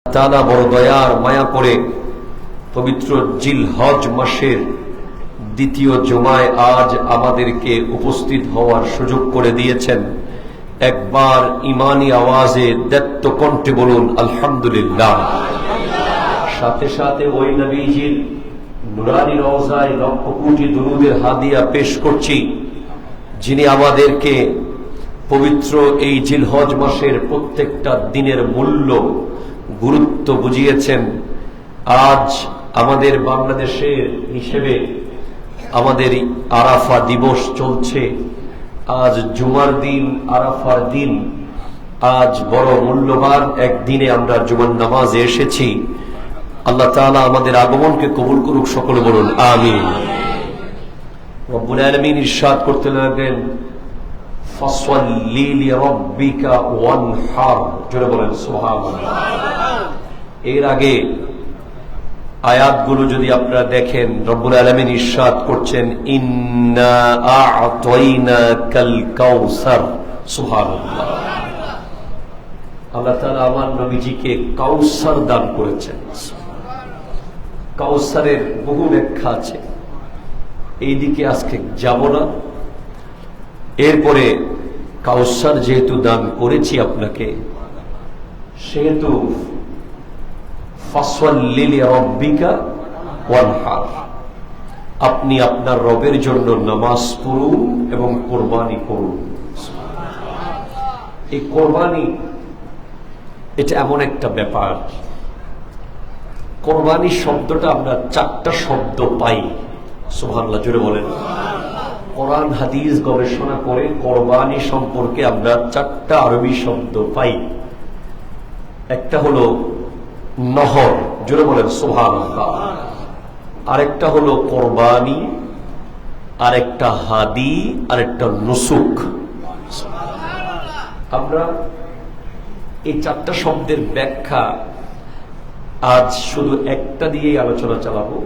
তাআলা বড় দয়ার মায়া করে পবিত্র জিলহজ মাসের দ্বিতীয় জুমায় আজ আমাদেরকে উপস্থিত হওয়ার সুযোগ করে দিয়েছেন। একবার ইমানি আওয়াজে দত্ত কণ্ঠে বলুন আলহামদুলিল্লাহ। সাথে সাথে ওই নবীজির নুরানি রওজায় লক্ষ কোটি দুরূদের হাদিয়া পেশ করছি, যিনি আমাদেরকে পবিত্র এই জিলহজ মাসের প্রত্যেকটা দিনের মূল্য গুরুত্ব বুঝিয়েছেন। আজ আমাদের বাংলাদেশের হিসেবে আমাদের আরাফা দিবস চলছে। আজ জুমার দিন, আরাফার দিন। আজ বড় মূল্যবান একদিনে আমরা জুমার নামাজে এসেছি। আল্লাহ তাআলা আমাদের আগমনকে কবুল করুক, সকলে বলুন আমিন। রব্বুল আলামিন ইরশাদ করতে লাগলেন, ফাসল্লি লিরাব্বিকা ওয়ানহার। জোরে বলেন সুবহানাল্লাহ। এর আগে আয়াতগুলো যদি আপনারা দেখেন, রব্বুল আলামিন ইরশাদ করছেন, ইন্না আ'তাইনাকাল কাউসার। সুবহানাল্লাহ। আল্লাহ তাআলা আমার নবীজিকে কাউসার দান করেছেন। কাউসারের বহু ব্যাখ্যা আছে, এই দিকে আজকে যাব না। এরপরে কাউসার যেহেতু দান করেছি আপনাকে, সেহেতু ফাসল্লি লিরাব্বিকা ওয়ানহার, আপনি আপনার রবের জন্য নামাজ পড়ুন এবং কোরবানি করুন। এই কোরবানি এটা এমন একটা ব্যাপার, কোরবানি শব্দটা আমরা চারটা শব্দ পাই। সুবহানাল্লাহ, জোরে বলেন। কোরআন হাদিস গবেষণা করে কোরবানি সম্পর্কে আমরা চারটা আরবি শব্দ পাই। একটা হলো নহর, জোরে বলেন সুবহানাল্লাহ। আরেকটা হলো কোরবানি, আরেকটা হাদি, আরেকটা নুসুক। আমরা এই চারটা শব্দের ব্যাখ্যা আজ শুধু একটা দিয়েই আলোচনা চালাবো,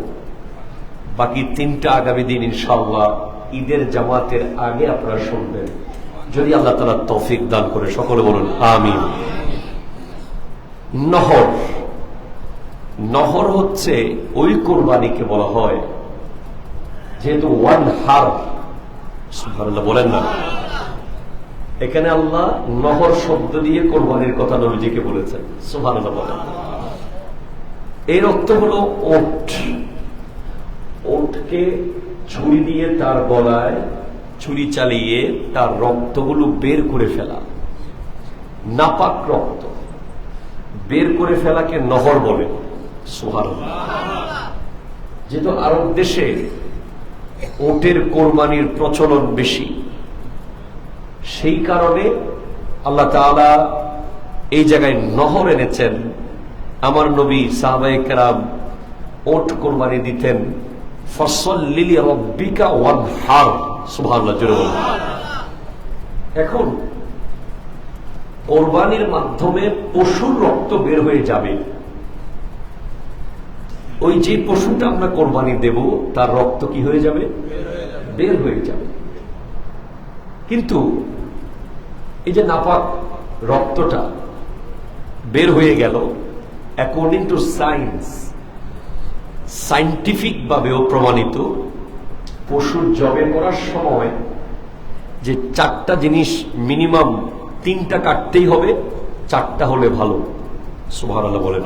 বাকি তিনটা আগামী দিন ইনশাআল্লাহ ঈদের জামাতের আগে আপনারা শুনবেন, যদি আল্লাহ তাআলা তৌফিক দান করে। সকলে বলুন আমিন। নহর, নহর হচ্ছে ওই কোরবানিকে বলা হয়, যেহেতু ওয়ান হার, সুবহানাল্লাহ বলেন না, এখানে আল্লাহ নহর শব্দ দিয়ে কোরবানির কথা নবীজিকে বলেছেন। সুবহানাল্লাহ বলেন। এর অর্থ হলো ওট। ওটকে ছুরি দিয়ে তার গলায় ছুরি চালিয়ে তার রক্তগুলো বের করে ফেলা, নাপাক রক্ত বের করে ফেলাকে নহর বলে। সুবহানাল্লাহ। যেহেতু আরব দেশে ওটের কোরবানির প্রচলন বেশি, সেই কারণে আল্লাহ তাআলা এই জায়গায় নহর এনেছেন। আমার নবী সাহাবায়ে কেরাম ওট কোরবানি দিতেন। ফাসল্লি লিরাব্বিকা ওয়ানহার। সুবহানাল্লাহ, জোরে বলুন। এখন কোরবানির মাধ্যমে পশুর রক্ত বের হয়ে যাবে। ওই যে পশুটা আমরা কোরবানি দেব, তার রক্ত কি হয়ে যাবে? বের হয়ে যাবে। কিন্তু এই যে নাপাক রক্তটা বের হয়ে গেল, অ্যাকর্ডিং টু সায়েন্স, সায়েন্টিফিক ভাবেও প্রমাণিত, পশুর জবে করার সময় যে চারটা জিনিস মিনিমাম, তিনটা কাটতেই হবে, চারটা হলে ভালো। সুবহানাল্লাহ বলেন।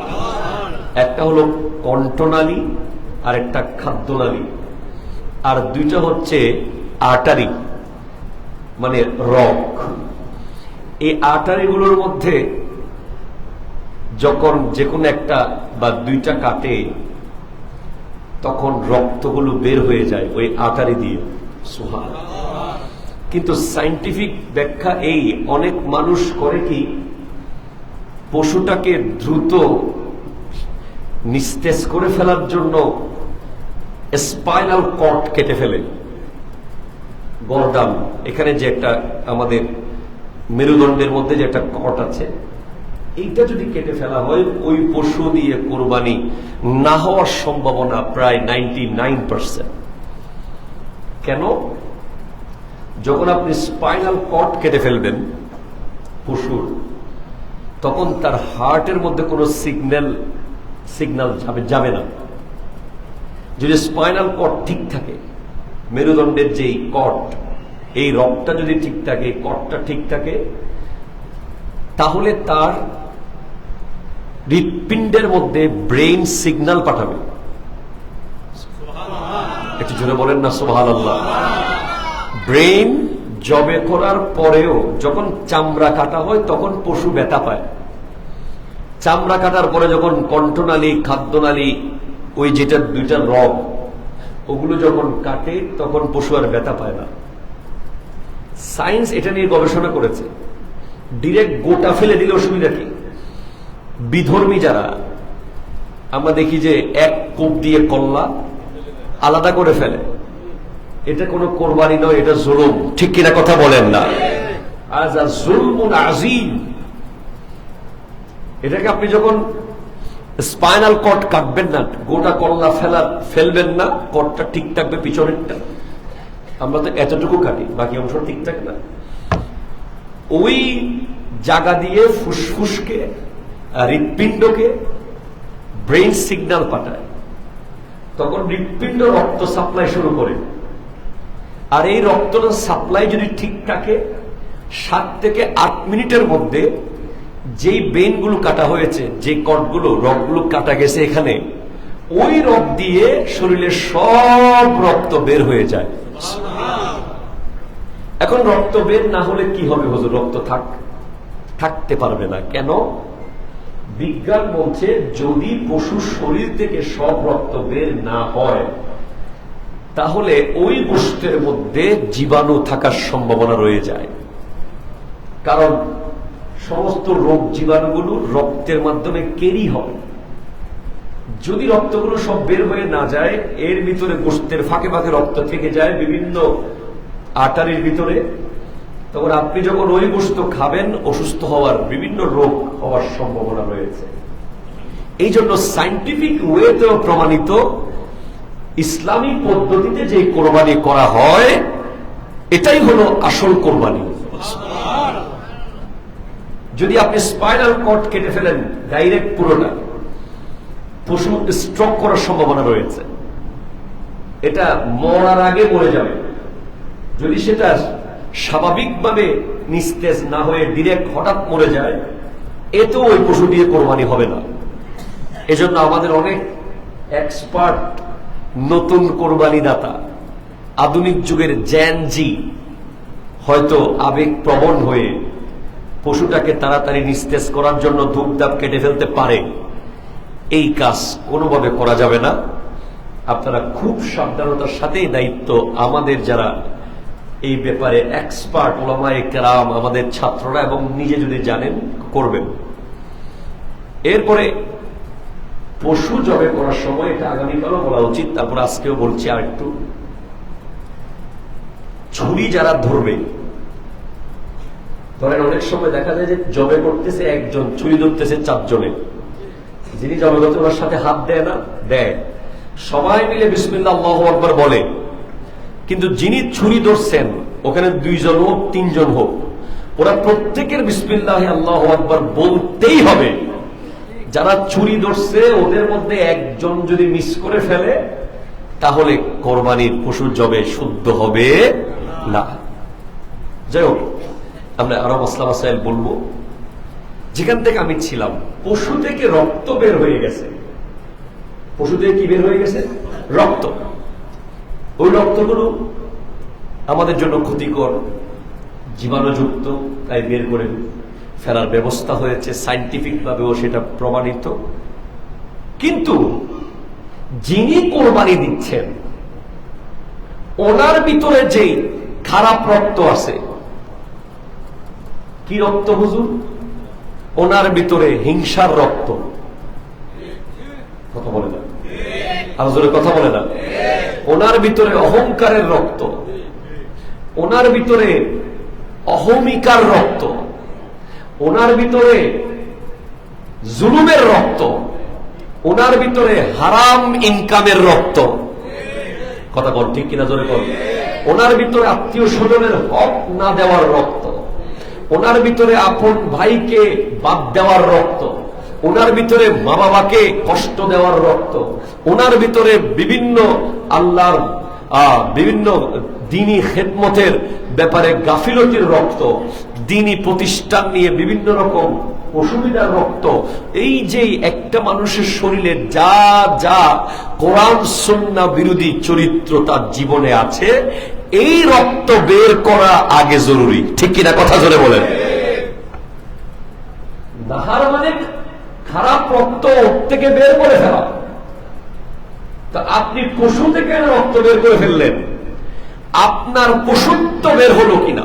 একটা হলো কণ্ঠনালী, আর একটা খাদ্যনালী, আর দুইটা হচ্ছে আর্টারি, মানে রগ। এই আর্টারিগুলোর মধ্যে যখন যে কোনো একটা বা দুইটা কাটে, তখন রক্তগুলো বের হয়ে যায় ওই আর্টারি দিয়ে। সুবহানাল্লাহ। কিন্তু সায়েন্টিফিক ব্যাখ্যা এই, অনেক মানুষ করে কি, পশুটাকে দ্রুত নিস্তেজ করে ফেলার জন্য স্পাইনাল কর্ড কেটে ফেলে। গর্দান, এখানে যে একটা আমাদের মেরুদণ্ডের মধ্যে যে একটা কর্ড আছে, এইটা যদি কেটে ফেলা হয়, ওই পশু দিয়ে কোরবানি না হওয়ার সম্ভাবনা প্রায় 99%। কেন? যখন আপনি স্পাইনাল কর্ড কেটে ফেলবেন পশুর, তখন তার হার্টের মধ্যে কোনো সিগন্যাল যাবে না। যদি স্পাইনাল কর্ড ঠিক থাকে, মেরুদণ্ডের যেই কর্ড, এই রগটা যদি ঠিক থাকে, কর্ডটা ঠিক থাকে, তাহলে তার হৃৎপিণ্ডের মধ্যে ব্রেইন সিগন্যাল পাঠাবে। একটু জোরে বলেন না সুবহানাল্লাহ। ব্রেইন জবে করার পরেও যখন চামড়া কাটা হয় তখন পশু ব্যথা পায়। চামড়া কাটার পরে যখন কণ্ঠনালী, খাদ্যনালী, ওই যেটা দুইটা রগ, ওগুলো যখন কাটে তখন পশু আর ব্যথা পায় না। সায়েন্স এটা নিয়ে গবেষণা করেছে। ডিরেক্ট গোটা ফেলে দিলে অসুবিধা কি? বিধর্মী যারা, আমরা দেখি যে এক কোপ দিয়ে কল্লা আলাদা করে ফেলে। এটা কোনো কোরবানি নয়, এটা জুলুম। ঠিক কিনা কথা বলেন না? আযা যুলমুন আযীম। এটাকে আপনি যখন স্পাইনাল কর্ড কাটবেন না, গোটা কল্লা ফেলবেন না, কর্ডটা ঠিক থাকবে পিছনেরটা। আমরা তো এতটুকু কাটি, বাকি অংশ ঠিক থাকে না। ওই জায়গা দিয়ে ফুসফুসকে, হৃৎপিণ্ডকে ব্রেইন সিগন্যাল পাঠায়, তখন হৃৎপিণ্ড রক্ত সাপ্লাই শুরু করে। আর এই রক্তটা সাপ্লাই যদি ঠিক থাকে, 7 থেকে 8 মিনিটের মধ্যে যেই বেইনগুলো কাটা হয়েছে, যে কর্ডগুলো, রগগুলো কাটা গেছে এখানে, ওই রগ দিয়ে শরীরের সব রক্ত বের হয়ে যায়। এখন রক্ত বের না হলে কি হবে হুজুর? রক্ত থাকতে পারবে না। কেন? বিজ্ঞান বলছে যদি পশুর শরীর থেকে সব রক্ত বের না হয়, তাহলে ওই গোষ্ঠের মধ্যে জীবাণু থাকার সম্ভাবনা রয়ে যায়। কারণ সমস্ত রোগ জীবাণুগুলো রক্তের মাধ্যমে ক্যারি হয়। যদি রক্তগুলো সব বের হয়ে না যায়, এর ভিতরে গোষ্ঠের ফাঁকে ফাঁকে রক্ত থেকে যায় বিভিন্ন আর্টারির ভিতরে, তখন আপনি যখন ওই গোশত খাবেন, অসুস্থ হওয়ার, বিভিন্ন রোগ হওয়ার সম্ভাবনা রয়েছে। এই জন্য সায়েন্টিফিক ওয়েতেও প্রমাণিত, ইসলামী পদ্ধতিতে যে কোরবানি করা হয়, এটাই হলো আসল কোরবানি। যদি আপনি স্পাইনাল কর্ড কেটে ফেলেন ডাইরেক্ট পুরোটা, পশু স্ট্রোক করার সম্ভাবনা রয়েছে। এটা মরার আগে মরে যাবে। যদি সেটা স্বাভাবিকভাবে নিস্তেজ না হয়ে ডিরেক্ট হঠাৎ মরে যায়, এতেও ওই পশু দিয়ে কোরবানি হবে না। এজন্য আমাদের অনেক এক্সপার্ট নতুন কোরবানি দাতা, আধুনিক যুগের জ্যানজি, হয়তো আবেগ প্রবণ হয়ে পশুটাকে তাড়াতাড়ি নিস্তেজ করার জন্য ধূপধাপ কেটে ফেলতে পারে। এই কাজ কোনোভাবে করা যাবে না। আপনারা খুব সাবধানতার সাথেই দায়িত্ব, আমাদের যারা এই ব্যাপারে এক্সপার্ট উলামায়ে কেরাম, আমাদের ছাত্ররা এবং নিজে যদি জানেন, করবেন। এরপরে পশু জবে করার সময়, এটা আগামীকালও বলা উচিত, তারপর আজকেও বলছি আর একটু, ছুরি যারা ধরবে, ধরেন অনেক সময় দেখা যায় যে জবে করতেছে একজন, ছুরি ধরতেছে 4 জনে। যিনি জবে করতে ওনার সাথে হাত দেয় না, দেয়, সবাই মিলে বিসমিল্লাহ আল্লাহু আকবার বলে, কিন্তু যিনি ছুরি ধরছেন ওখানে 2 জন হোক 3 জন হোক, ওরা প্রত্যেকের বিসমিল্লাহ আল্লাহু আকবার বলতেই হবে। যারা ছুরি ধরছে ওদের মধ্যে একজন যদি মিস করে ফেলে, তাহলে কোরবানির পশু জবে শুদ্ধ হবে না। যাই হোক, আমরা আরো মাসলা মাসাইল বলবো। যেখান থেকে আমি ছিলাম, পশু থেকে রক্ত বের হয়ে গেছে। পশু থেকে কি বের হয়ে গেছে? রক্ত। ওই রক্তগুলো আমাদের জন্য ক্ষতিকর, জীবাণুযুক্ত, তাই বের করে ফেলার ব্যবস্থা হয়েছে, সায়েন্টিফিক ভাবেও সেটা প্রমাণিত। কিন্তু যিনি কোরবানি দিচ্ছেন, ওনার ভিতরে যে খারাপ রক্ত আছে, কি রক্ত হুজুর? ওনার ভিতরে হিংসার রক্ত। কথা বলে না, আরো জোরে কথা বলে না। ওনার ভিতরে অহংকারের রক্ত, ওনার ভিতরে অহমিকার রক্ত, ওনার ভিতরে জুলুমের রক্ত, ওনার ভিতরে হারাম ইনকামের রক্ত। কথা বল, ঠিক কিনা জোরে বল। ওনার ভিতরে আত্মীয় স্বজনের হক না দেওয়ার রক্ত, ওনার ভিতরে আপন ভাইকে বাদ দেওয়ার রক্ত, ওনার ভিতরে মা বাবাকে কষ্ট দেওয়ার রক্ত, ওনার ভিতরে বিভিন্ন আল্লাহর বিভিন্ন দিনী খেদমতের ব্যাপারে গাফিলতির রক্ত, দিনী প্রতিষ্ঠান নিয়ে বিভিন্ন রকম অসুবিধার রক্ত। এই যে একটা মানুষের শরীরে যা যা কোরআন সুন্নাহ বিরোধী চরিত্র তার জীবনে আছে, এই রক্ত বের করা আগে জরুরি। ঠিক কিনা? কথা জোরে বলেন। নাহার মানে খারাপ রক্ত থেকে বের করে ফেলা। তা আপনি পশু থেকে রক্ত বের করে ফেললেন, আপনার পশুত্ব বের হলো কিনা?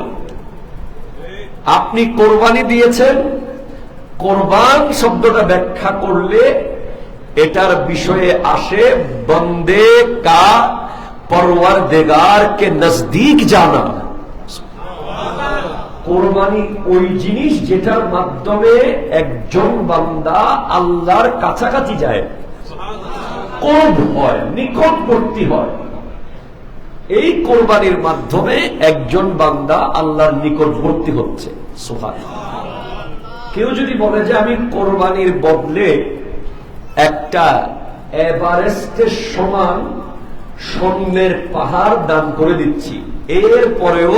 আপনি কোরবানি দিয়েছেন, কোরবান শব্দটা ব্যাখ্যা করলে এটার বিষয়ে আসে বন্দে কা পরওয়ারদিগার কে নজদীক জানা। কোরবানি ওই জিনিস যেটার মাধ্যমে একজন বান্দা আল্লাহর কাছাকাছি যায়, কোরব হয়, নিকটবর্তী হয়। এই কোরবানির মাধ্যমে একজন বান্দা আল্লাহর নিকটবর্তী হচ্ছে। সুবহানাল্লাহ। কেউ যদি বলে যে আমি কোরবানির বদলে একটা এভারেস্টের সমান স্বর্ণের পাহাড় দান করে দিচ্ছি, এরপরেও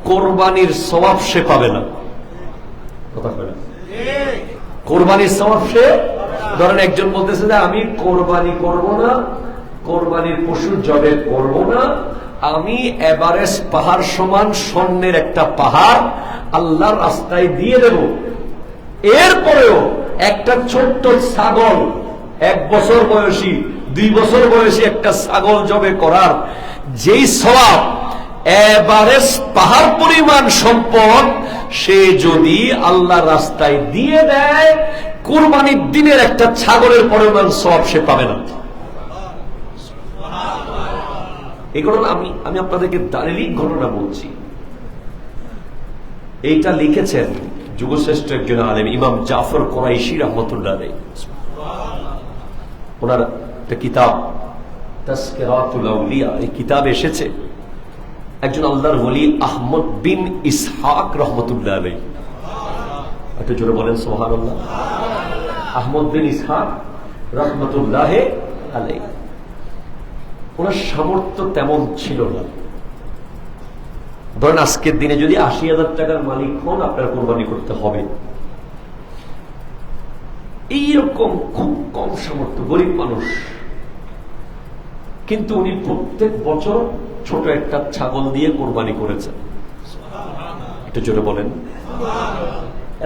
কোরবানির সওয়াব সে পাবে না। কথা বলে কোরবানির সওয়াব সে, ধরেন একজন বলতেছে যে আমি কোরবানি করব না, কোরবানির পশু জবে করব না, আমি এভারেস্ট পাহাড় সমান স্বর্ণের একটা পাহাড় আল্লাহর রাস্তায় দিয়ে দেব, এরপরেও একটা ছোট্ট ছাগল, 1 বছর বয়সী 2 বছর বয়সী একটা ছাগল জবে করার যেই সওয়াব, এভারেস্ট পাহাড় পরিমাণ সম্পদ সে যদি আল্লাহর রাস্তায় দিয়ে দেয়, কুরবানির দিনের একটা ছাগলের পরিমাণ সওয়াব সে পাবে না। এই ঘটনা আমি আপনাদেরকে দালিলিক ঘটনা বলছি। এইটা লিখেছেন যুগশ্রেষ্ঠ একজন আলেম ইমাম জাফর কুরাইশি রাহমাতুল্লাহ আলাইহি। ওনার একটা কিতাব তাসকিরাতুল আউলিয়া, এই কিতাবে এসেছে একজন আল্লাহর ওলি আহমদ বিন ইসহাক রাহমাতুল্লাহ আলাইহি। একটু জোরে বলেন সুবহানাল্লাহ। আহমদ বিন ইসহাক রাহমাতুল্লাহ আলাইহি, ওনার সামর্থ্য তেমন ছিল না। ধরেন আজকের দিনে যদি 80,000 টাকার মালিক হন, আপনার কোরবানি করতে হবে। এইরকম খুব কম সামর্থ্য, গরিব মানুষ, কিন্তু উনি প্রত্যেক বছর ছোট একটা ছাগল দিয়ে কোরবানি করেছেন। একটু জোরে বলেন।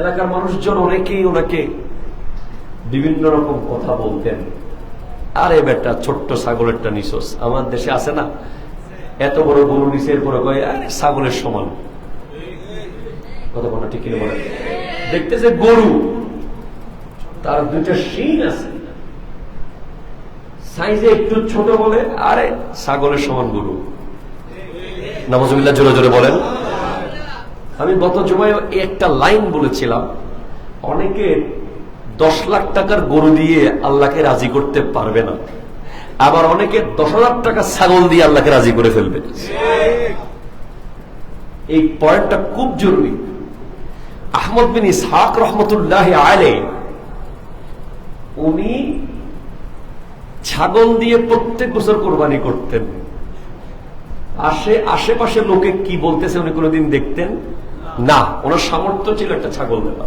এলাকার মানুষজন অনেকেই ওনাকে বিভিন্ন রকম কথা বলতেন, আরে বেটা ছোট্ট ছাগলেরটা নিছস, আমার দেশে আছে না এত বড় গরু নিচের পরে কয়ে ছাগলের সমান। কথা বলা ঠিক কিনা বলেন? দেখতেছে গরু, তার 2টা শিং আছে, সাইজে একটু ছোট বলে আরে ছাগলের সমান গরু। নাউযুবিল্লাহ, জোরে জোরে বলেন। আমি গত জুমায় একটা লাইন বলেছিলাম, অনেকে 10 লাখ টাকার গরু দিয়ে আল্লাহকে রাজি করতে পারবে না, আবার অনেকে 10,000 টাকা ছাগল দিয়ে আল্লাহকে রাজি করে ফেলবে। এই পয়েন্টটা খুব জরুরি। আহমদ বিন ইসহাক রহমতুল্লাহ আলাইহি, উনি ছাগল দিয়ে প্রত্যেক বছর কোরবানি করতেন। আশেপাশে লোকে কি বলতেছে উনি কোনোদিন দেখতেন না, ওনার সামর্থ্য ছিল একটা ছাগল দেওয়া।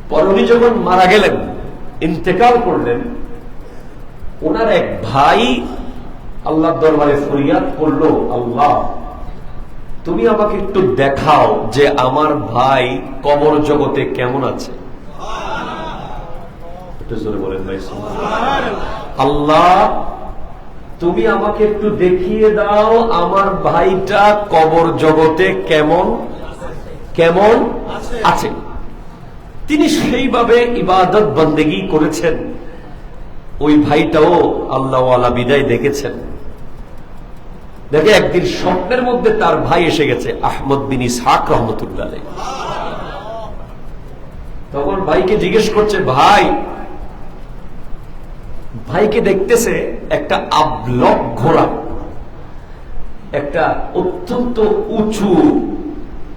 পরে উনি যখন মারা গেলেন, ইন্তেকাল করলেন, ওনার এক ভাই আল্লাহর দরবারে ফরিয়াদ করলো, আল্লাহ তুমি আমাকে একটু দেখাও যে আমার ভাই কবর জগতে কেমন আছে। বলেন ভাই, আল্লাহ তুমি আমাকে একটু দেখিয়ে দাও আমার ভাইটা কবর জগতে কেমন কেমন আছে। তিনি সেইভাবে ইবাদত বন্দেগী করেছেন, ওই ভাইটাও আল্লাহওয়ালা বিদায় দেখেছেন। দেখে একদিন স্বপ্নের মধ্যে তার ভাই এসে গেছে, আহমদ বিন ইসহাক রহমতুল্লাহ আলাইহি। তখন ভাইকে জিজ্ঞেস করছে, ভাইকে দেখতেছে একটা আবলক ঘোড়া, একটা অত্যন্ত উঁচু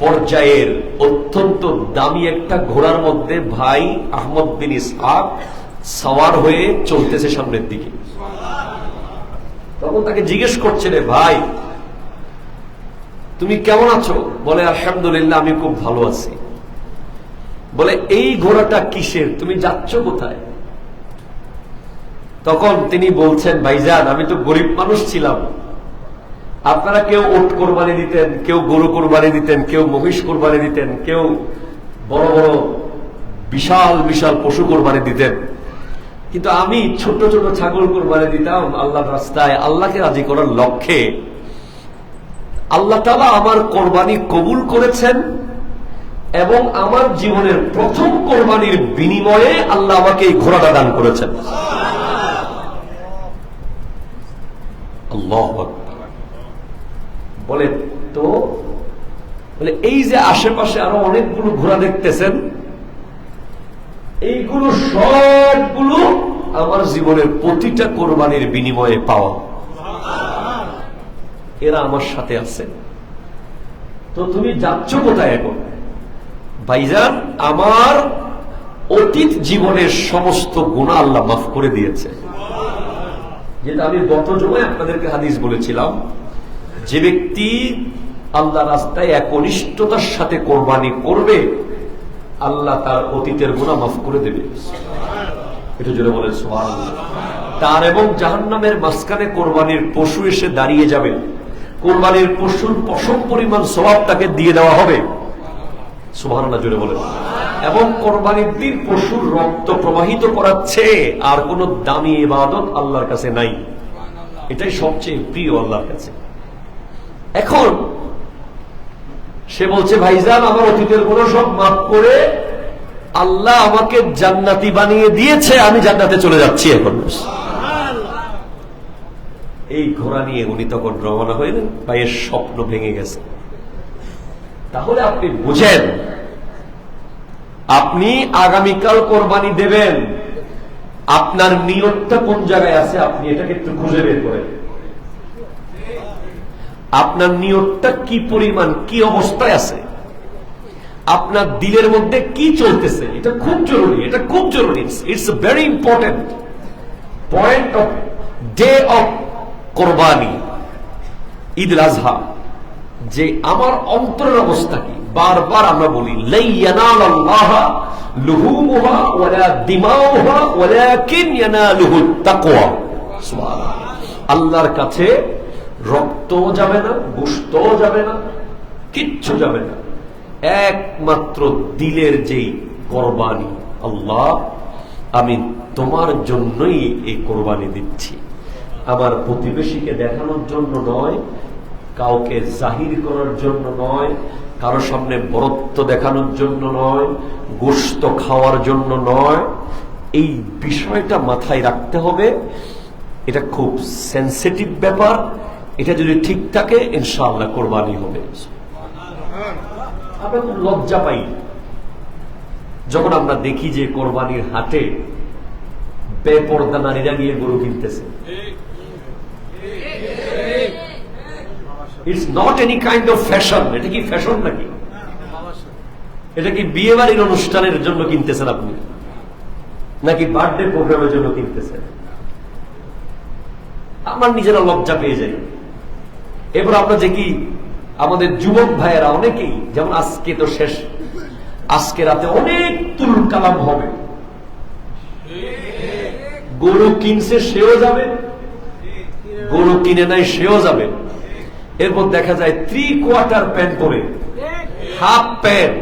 পর্যায়ের অত্যন্ত দামি একটা ঘোড়ার মধ্যে ভাই আহমদ বিন ইসহাক সওয়ার হয়ে চলতেছে সামনের দিকে। তখন তাকে জিজ্ঞেস করছে, রে ভাই তুমি কেমন আছো? বলে আলহামদুলিল্লাহ, আমি খুব ভালো আছি। বলে এই ঘোড়াটা কিসের, তুমি যাচ্ছ কোথায়? তখন তিনি বলছেন, ভাইজান আমি তো গরিব মানুষ ছিলাম, আপনারা কেউ উট কোরবানি দিতেন, কেউ গরু কোরবানি দিতেন, কেউ মহিষ কোরবানি দিতেন, কেউ বড় বড় বিশাল বিশাল পশু কোরবানি দিতেন, কিন্তু আমি ছোট ছোট ছাগল কোরবানি দিতাম আল্লাহর রাস্তায়, আল্লাহকে রাজি করার লক্ষ্যে। আল্লাহ তাআলা আমার কোরবানি কবুল করেছেন এবং আমার জীবনের প্রথম কোরবানির বিনিময়ে আল্লাহ আমাকে এই ঘোড়াটা দান করেছেন। আল্লাহু আকবার। বলে তো বলে এই যে আশেপাশে আরো অনেকগুলো ঘোড়া দেখতেছেন, এইগুলো সবগুলো আমার জীবনের প্রতিটা কোরবানির বিনিময়ে পাওয়া, এরা আমার সাথে আছে। তো তুমি যাচ্ছ কোথায় এখন? ভাইজান আমার অতীত জীবনের সমস্ত গুনাহ আল্লাহ মাফ করে দিয়েছে। যেটা আমি গত জমায় আপনাদেরকে হাদিস বলেছিলাম, যে ব্যক্তি আল্লাহ রাস্তায় একনিষ্ঠতার সাথে কোরবানি করবে আল্লাহ তার অতীতের গুনাহ মাফ করে দেবে। এটা জোরে বলেন সুবহানাল্লাহ। তার এবং জাহান্নামের মাঝখানে কোরবানির পশু এসে দাঁড়িয়ে যাবে, কোরবানির পশুর পশম পরিমাণ সওয়াব তাকে দিয়ে দেওয়া হবে। সুবহানাল্লাহ জোরে বলেন। এবং কোরবানির দিন পশুর রক্ত প্রবাহিত করাচ্ছে আর কোন দামি ইবাদত আল্লাহর কাছে নাই, এটাই সবচেয়ে প্রিয় আল্লাহর কাছে। এখন সে বলছে, ভাইজান আমার অতীতের গুনাহ সব মাফ করে আল্লাহ আমাকে জান্নাতি বানিয়ে দিয়েছে, আমি জান্নাতে চলে যাচ্ছি এখন। এই ঘোড়া নিয়ে উনি তখন রওনা হইলেন, ভাইয়ের স্বপ্ন ভেঙে গেছে। তাহলে আপনি বুঝেন, আপনি আগামীকাল কোরবানি দেবেন, আপনার নিয়তটা কোন জায়গায় আছে আপনি এটাকে একটু খুঁজে বের করেন। আপনার নিয়তটা কি পরিমাণ, কি অবস্থায় আছে, আপনার দিলের মধ্যে কি চলতেছে, এটা খুব জরুরি। এটা খুব জরুরি, it's a very important point off day of কোরবানি, ঈদ উল আজহা, যে আমার অন্তরের অবস্থা কি। বারবার আমরা বলি, লা ইয়ানালাল্লাহা লুহুমুহা ওয়ালা দিমাউহা ওয়ালাকিন ইয়ানালুহুত তাকওয়া। সুবহানাল্লাহ। আল্লাহর কাছে রক্তও যাবে না, গোশতও যাবে না, কিচ্ছু যাবে না, একমাত্র দিলের যেই কোরবানি। আল্লাহ আমি তোমার জন্যই এই কোরবানি দিচ্ছি, আমার প্রতিবেশীকে দেখানোর জন্য নয়, কাউকে জাহির করার জন্য নয়, কারো সামনে বরত্ব দেখানোর জন্য নয়, গোশত খাওয়ার জন্য নয়। এই বিষয়টা মাথায় রাখতে হবে। এটা খুব সেনসিটিভ ব্যাপার। এটা যদি ঠিক থাকে ইনশাআল্লাহ কোরবানি হবে। আমরা খুব লজ্জা পাই যখন আমরা দেখি যে কোরবানির হাটে বেপরদা নারীরা গিয়ে গরু কিনতেছে। It's not any kind of fashion. এটা কি ফ্যাশন নাকি? এটা কি বিয়ে বাড়ির অনুষ্ঠানের জন্য কিনতেছেন আপনি, নাকি বার্থডে প্রোগ্রামের জন্য কিনতেছেন? আমার নিজেরা লজ্জা পেয়ে যাই। এবার আমরা যে কি আমাদের যুবক ভাইয়েরা অনেকেই, যেমন আজকে তো শেষ, আজকে রাতে অনেক তুল কালাম হবে, গরু কিনছে সেও যাবে, গরু কিনে নাই সেও যাবে। এরপর দেখা যায় 3/4 প্যান্ট পরে, হাফ প্যান্ট।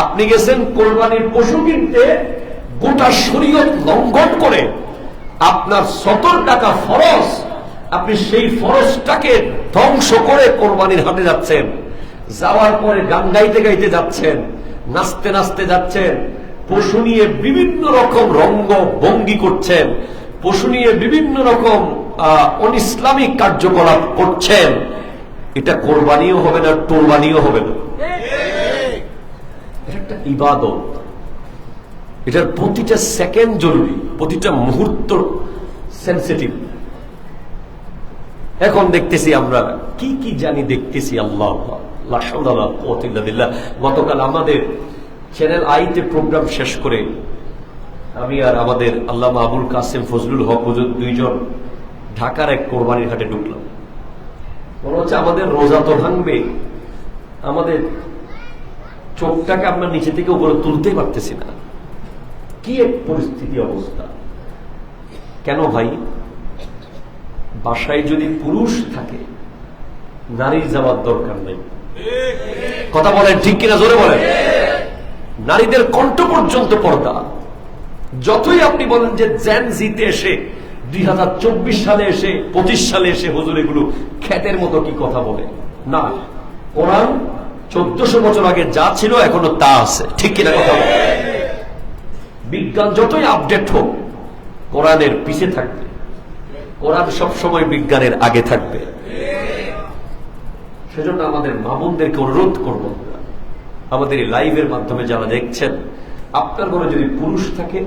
আপনি গেছেন কোরবানির পশু কিনতে, গোটা শরীয়ত লঙ্ঘন করে আপনার 70 টাকা ফরজ, আপনি সেই ফরজটাকে ধ্বংস করে কোরবানির হাটে যাচ্ছেন। যাওয়ার পরে গান গাইতে গাইতে যাচ্ছেন, নাচতে নাচতে যাচ্ছেন, পশু নিয়ে বিভিন্ন রকম রঙ্গ ভঙ্গি করছেন, পশু নিয়ে বিভিন্ন রকম অনিসলামিক কার্যকলাপ করছেন। এটা কোরবানিও হবে না, টোরবানিও হবে না। এটা একটা ইবাদত। এটার প্রতিটা সেকেন্ড জরুরি, প্রতিটা মুহূর্ত সেনসিটিভ। এখন দেখতেছি আমরা কি কি জানি দেখতেছি, আল্লাহ লা হাওলা ওয়ালা কুওয়াতা ইল্লা বিল্লাহ। গতকাল আমাদের চ্যানেল আইতে প্রোগ্রাম শেষ করে আমি আর আমাদের আল্লামা আবুল কাসেম ফজলুল হক হুজুর দুইজন ঢাকার এক কোরবানির হাটে ঢুকলাম। মনে হচ্ছে আমাদের রোজা তো ভাঙবে, আমাদের চোখটাকে আমরা নিচে থেকে উপরে তুলতেই পারতেছি না। কি এক পরিস্থিতি, অবস্থা। কেন ভাই? বাসায় যদি পুরুষ থাকে নারীর যাওয়ার দরকার নেই। কথা বলেন ঠিক কিনা? জোরে বলেন। নারীদের কণ্ঠ পর্যন্ত পর্দা। যতই আপনি বলেন যে জেন জিতে এসে 2024 সালে এসে 25 সালে এসে হুজুর এগুলো খ্যাতের মতো কি কথা বলে না। কোরআন 1400 বছর আগে যা ছিল এখনো তা আছে, ঠিক কিনা কথা বলে। বিজ্ঞান যতই আপডেট হোক কোরআনের পিছে থাকবে, কোরআন সবসময় বিজ্ঞানের আগে থাকবে। সেজন্য আমাদের মা বোনদেরকে অনুরোধ করবো, আমাদের এই লাইভের মাধ্যমে যারা দেখছেন, আপনার ঘরে যদি পুরুষ থাকে,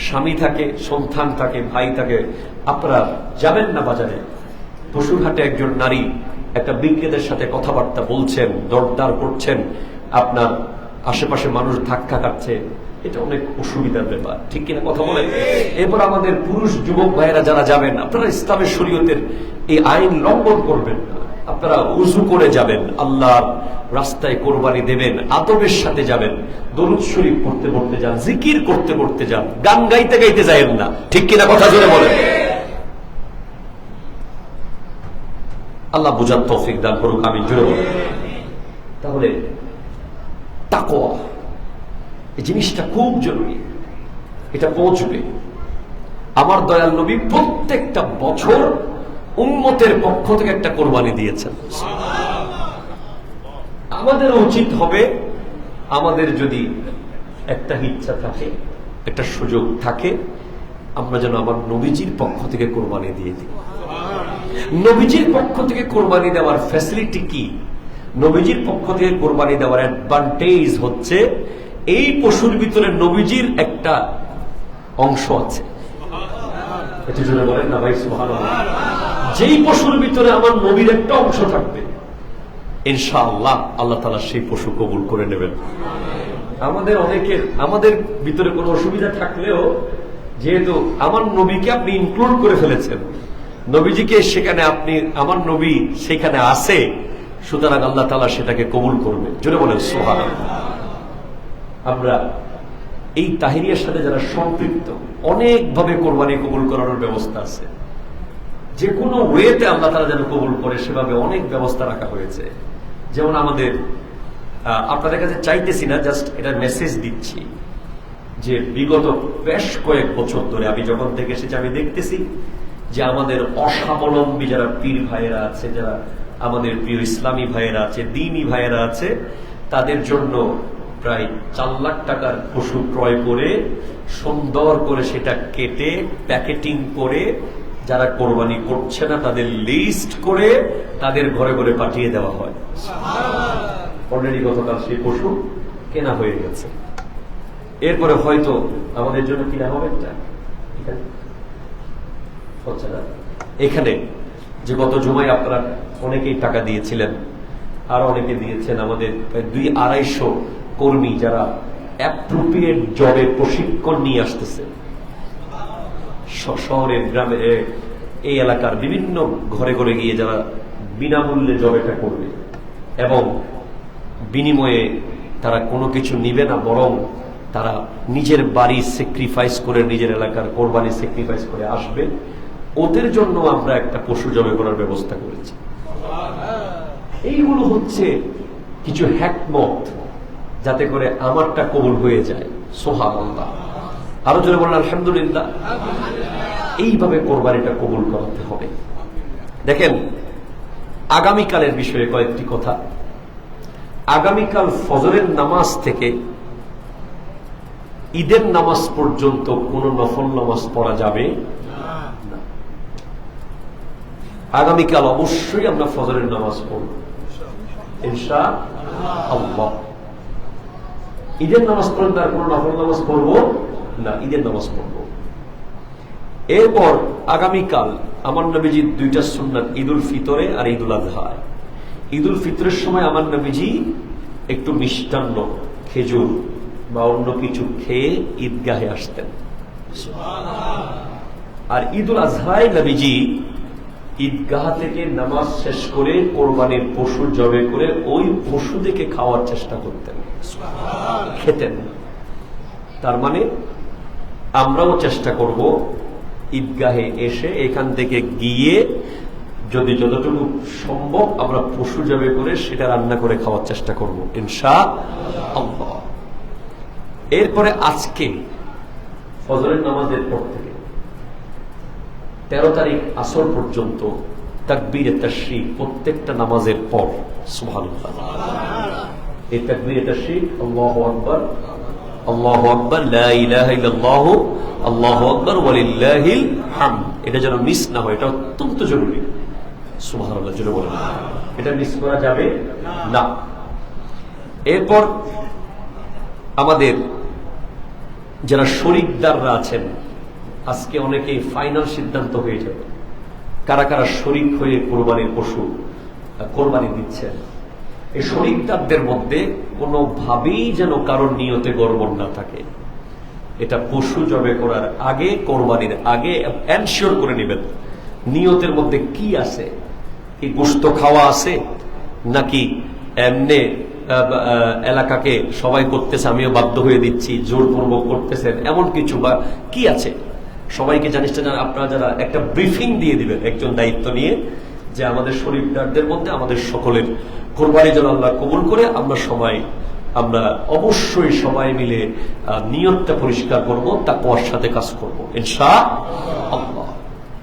স্বামী থাকে, সন্তান থাকে, ভাই থাকে, আপনারা যাবেন না বাজারে। পশুর হাটে একজন নারী একটা বিক্রেতার সাথে কথাবার্তা বলছেন, দরদার করছেন, আপনার আশেপাশে মানুষ ধাক্কা কাটছে, এটা অনেক অসুবিধার ব্যাপার, ঠিক কিনা কথা বলেন। এরপর আমাদের পুরুষ যুবক ভাইয়েরা যারা যাবেন, আপনারা ইসলামের শরীয়তের এই আইন লঙ্ঘন করবেন না। আপনারা উযু করে যাবেন, আল্লাহর রাস্তায় কোরবানি দেবেন, আদবের সাথে যাবেন, দরুদ শরীফ পড়তে পড়তে যান, জিকির করতে করতে যান, গান গাইতে গাইতে যাবেন না, ঠিক কিনা কথা জোরে বলেন। আল্লাহ বুঝার তৌফিক দান করুক, আমি জোরে বলেন। তাহলে তাকওয়া এই জিনিসটা খুব জরুরি, এটা পৌঁছবে। আমার দয়াল নবী প্রত্যেকটা বছর উম্মতের পক্ষ থেকে একটা কোরবানি দিয়েছেন। আমাদের উচিত হবে, আমাদের যদি একটা ইচ্ছা থাকে, একটা সুযোগ থাকে, আমরা যেন আমার নবীজির পক্ষ থেকে কোরবানি দিয়ে দিই। নবীজির পক্ষ থেকে কোরবানি দেওয়ার ফ্যাসিলিটি কি? নবীজির পক্ষ থেকে কোরবানি দেওয়ার অ্যাডভান্টেজ হচ্ছে এই পশুর ভিতরে নবীজির একটা অংশ আছে। এটা জন্য বলেন না ভাই সুবহানাল্লাহ। যেই পশুর ভিতরে আমার নবীর একটা অংশ থাকবে, ইনশাআল্লাহ আল্লাহ তাআলা সেই পশু কবুল করে নেবেন। আমাদের ভিতরে কোনো অসুবিধা থাকলেও, যেহেতু আমার নবীকে আপনি ইনক্লুড করে ফেলেছেন, নবীজিকে সেখানে আপনি, আমার নবী সেখানে আছে, সুতরাং আল্লাহ তাআলা সেটাকে কবুল করবে। জোরে বলেন সুবহানাল্লাহ। আমরা এই তাহিরিয়ার সাথে যারা সম্পৃক্ত, অনেকভাবে কোরবানি কবুল করানোর ব্যবস্থা আছে। যে কোনো ওয়েতে আল্লাহ তাআলা যেন কবুল করে সেভাবে অনেক ব্যবস্থা রাখা হয়েছে। যেমন আমাদের, আপনাদের কাছে চাইতেছি না, জাস্ট এটা মেসেজ দিচ্ছি যে বিগত বেশ কয়েক বছর ধরে আমি যখন থেকে এসেছি, আমি দেখতেছি যে আমাদের অস্বাবলম্বী যারা পীর ভাইয়েরা আছে, যারা আমাদের প্রিয় ইসলামী ভাইয়েরা আছে, দ্বীনী ভাইয়েরা আছে, তাদের জন্য প্রায় 4 লাখ টাকার পশু ক্রয় করে সুন্দর করে সেটা কেটে প্যাকেটিং করে যারা কোরবানি করছে না তাদের লিস্ট করে তাদের ঘরে ঘরে পাঠিয়ে দেওয়া হয়। অলরেডি গতকাল সেই পশু কেনা হয়ে গেছে। এরপরে হয়তো আমাদের জন্য কিনা হবে এখানে যে গত জুমায় আপনারা অনেকেই টাকা দিয়েছিলেন, আর অনেকে দিয়েছেন। আমাদের প্রায় 200-250 কর্মী যারা অ্যাপ্রোপ্রিয়েট জবে প্রশিক্ষণ নিয়ে আসতেছে, শহরের গ্রামে এই এলাকার বিভিন্ন ঘরে ঘরে গিয়ে যারা বিনামূল্যে জবেটা করবে এবং বিনিময়ে তারা কোনো কিছু নিবে না, বরং তারা নিজের বাড়ি স্যাক্রিফাইস করে, নিজের এলাকার কোরবানি স্যাক্রিফাইস করে আসবে। ওদের জন্য আমরা একটা পশু জবে করার ব্যবস্থা করেছি। এইগুলো হচ্ছে কিছু হিকমত, যাতে করে আমারটা কবুল হয়ে যায়। সুবহানাল্লাহ। আরো জোরে বলেন আলহামদুলিল্লাহ। এইভাবে কোরবানিটা কবুল করতে হবে। দেখেন, আগামীকালের বিষয়ে কয়েকটি কথা। আগামীকাল ফজরের নামাজ থেকে ঈদের নামাজ পর্যন্ত কোন নফল নামাজ পড়া যাবে না। আগামীকাল অবশ্যই আমরা ফজরের নামাজ পড়ব ইনশাআল্লাহ। ঈদের নামাজ পর্যন্ত আর কোন নফল নামাজ পড়ব না, ঈদের নামাজ পড়ব। এরপর আগামীকাল আমার নবীজির 2টা সুন্নাত, ঈদুল ফিতরে আর ঈদুল আযহা। ঈদুল ফিতরের সময় আমার নবীজি একটু মিষ্টান্ন, খেজুর বা অন্য কিছু খেয়ে ঈদগাহে আসতেন। আর ঈদুল আজহায় নবীজি ঈদগাহ থেকে নামাজ শেষ করে কোরবানির পশু জবে করে ওই পশু দেখে খাওয়ার চেষ্টা করতেন, খেতেন। তার মানে আমরাও চেষ্টা করব ঈদগাহে এসে এখান থেকে গিয়ে যদি যতটুকু সম্ভব আমরা পশু জবে করে সেটা রান্না করে খাওয়ার চেষ্টা করব ইনশাআল্লাহ। এরপরে আজকে ফজরের নামাজের পর থেকে 13 তারিখ আসর পর্যন্ত তাকবীরে তাশরীক প্রত্যেকটা নামাজের পর সুবহানাল্লাহ, এই তাকবীরে তাশরীক আল্লাহু আকবার, আল্লাহু আকবার, লা ইলাহা ইল্লাল্লাহু, আল্লাহু আকবার ওয়া লিল্লাহিল হামদ, এটা যেন মিস না হয়, এটা অত্যন্ত জরুরি। সুবহানাল্লাহ জোরে বলেন, এটা মিস করা যাবে না। এরপর আমাদের যারা শরীকদাররা আছেন, আজকে অনেকেই ফাইনাল সিদ্ধান্ত হয়ে যাবে কারা কারা শরীক হয়ে কোরবানির পশু কোরবানি দিচ্ছেন। এই শরীকদারদের মধ্যে কোনোভাবেই যেন কারোর নিয়তে গড়বড় না থাকে। এটা পশু জবে করার আগে, কোরবানির আগে এনশিওর করে নেবেন নিয়তের মধ্যে কি আছে। কি গোশত খাওয়া আছে, নাকি এমনি এলাকাকে সবাই করতেছে আমিও বাধ্য হয়ে দিচ্ছি, জোরপূর্বক করতেছেন, এমন কিছু বা কি আছে। সবাইকে জানিসটা আপনারা যারা একটা ব্রিফিং দিয়ে দিবেন একজন দায়িত্ব নিয়ে, যে আমাদের শরীকদারদের মধ্যে আমাদের সকলের কোরবানি যেন আল্লাহ কবুল করে। আমরা অবশ্যই সবাই মিলে নিয়তটা পরিষ্কার করব, তাকওয়ার সাথে কাজ করব ইনশাআল্লাহ।